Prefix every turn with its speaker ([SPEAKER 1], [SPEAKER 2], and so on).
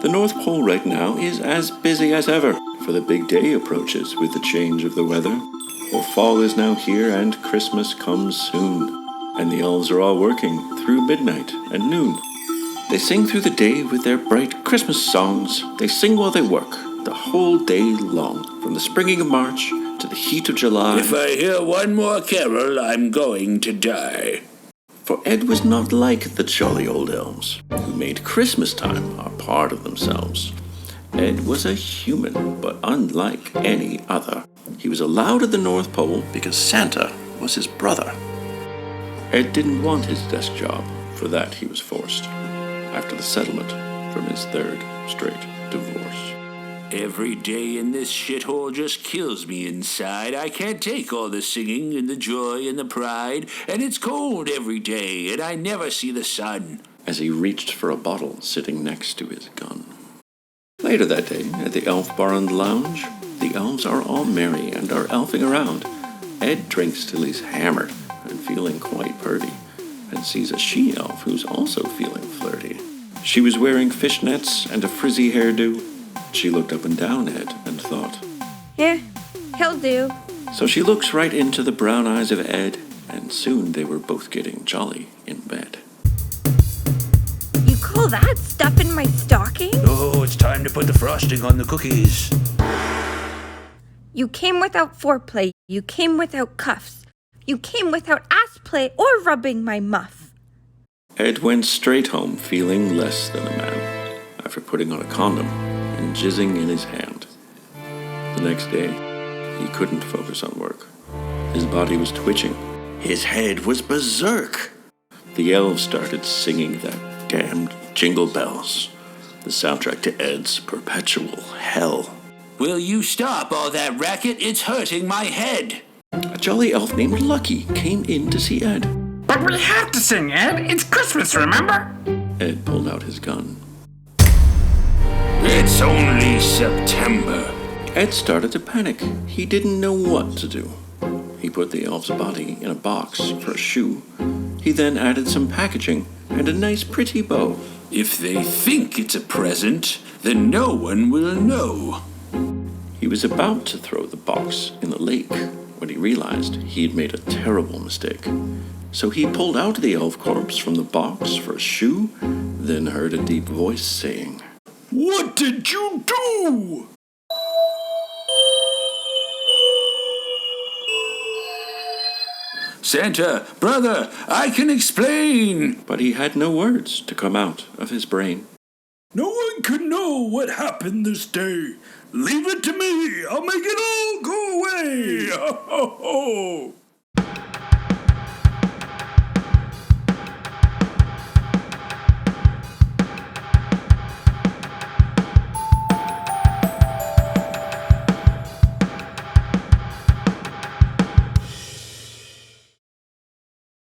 [SPEAKER 1] The North Pole right now is as busy as ever, for the big day approaches with the change of the weather. For fall is now here and Christmas comes soon, and the elves are all working through midnight and noon. They sing through the day with their bright Christmas songs. They sing while they work, the whole day long, from the springing of March to the heat of July.
[SPEAKER 2] If I hear one more carol, I'm going to die.
[SPEAKER 1] For Ed was not like the jolly old elves, who made Christmas time a part of themselves. Ed was a human, but unlike any other. He was allowed at the North Pole because Santa was his brother. Ed didn't want his desk job. For that he was forced, after the settlement from his third straight divorce.
[SPEAKER 2] Every day in this shithole just kills me inside. I can't take all the singing and the joy and the pride, and it's cold every day, and I never see the sun.
[SPEAKER 1] As he reached for a bottle sitting next to his gun. Later that day, at the Elf Bar and Lounge, the elves are all merry and are elfing around. Ed drinks till he's hammered and feeling quite pervy, and sees a she-elf who's also feeling flirty. She was wearing fishnets and a frizzy hairdo. She looked up and down Ed and thought,
[SPEAKER 3] He'll do.
[SPEAKER 1] So she looks right into the brown eyes of Ed, and soon they were both getting jolly in bed.
[SPEAKER 3] You call that stuff in my stocking?
[SPEAKER 2] Oh, it's time to put the frosting on the cookies.
[SPEAKER 3] You came without foreplay. You came without cuffs. You came without ass play or rubbing my muff.
[SPEAKER 1] Ed went straight home feeling less than a man, after putting on a condom and jizzing in his hand. The next day, he couldn't focus on work. His body was twitching. His head was berserk. The elves started singing that damned Jingle Bells, the soundtrack to Ed's perpetual hell.
[SPEAKER 2] Will you stop all that racket? It's hurting my head.
[SPEAKER 1] A jolly elf named Lucky came in to see Ed.
[SPEAKER 4] But we have to sing, Ed. It's Christmas, remember?
[SPEAKER 1] Ed pulled out his gun.
[SPEAKER 2] It's only September.
[SPEAKER 1] Ed started to panic. He didn't know what to do. He put the elf's body in a box for a shoe. He then added some packaging and a nice pretty bow.
[SPEAKER 2] If they think it's a present, then no one will know.
[SPEAKER 1] He was about to throw the box in the lake when he realized he had made a terrible mistake. So he pulled out the elf corpse from the box for a shoe, then heard a deep voice saying,
[SPEAKER 2] What did you do? Santa, brother, I can explain.
[SPEAKER 1] But he had no words to come out of his brain.
[SPEAKER 2] No one can know what happened this day. Leave it to me. I'll make it all go away. Ho, ho, ho.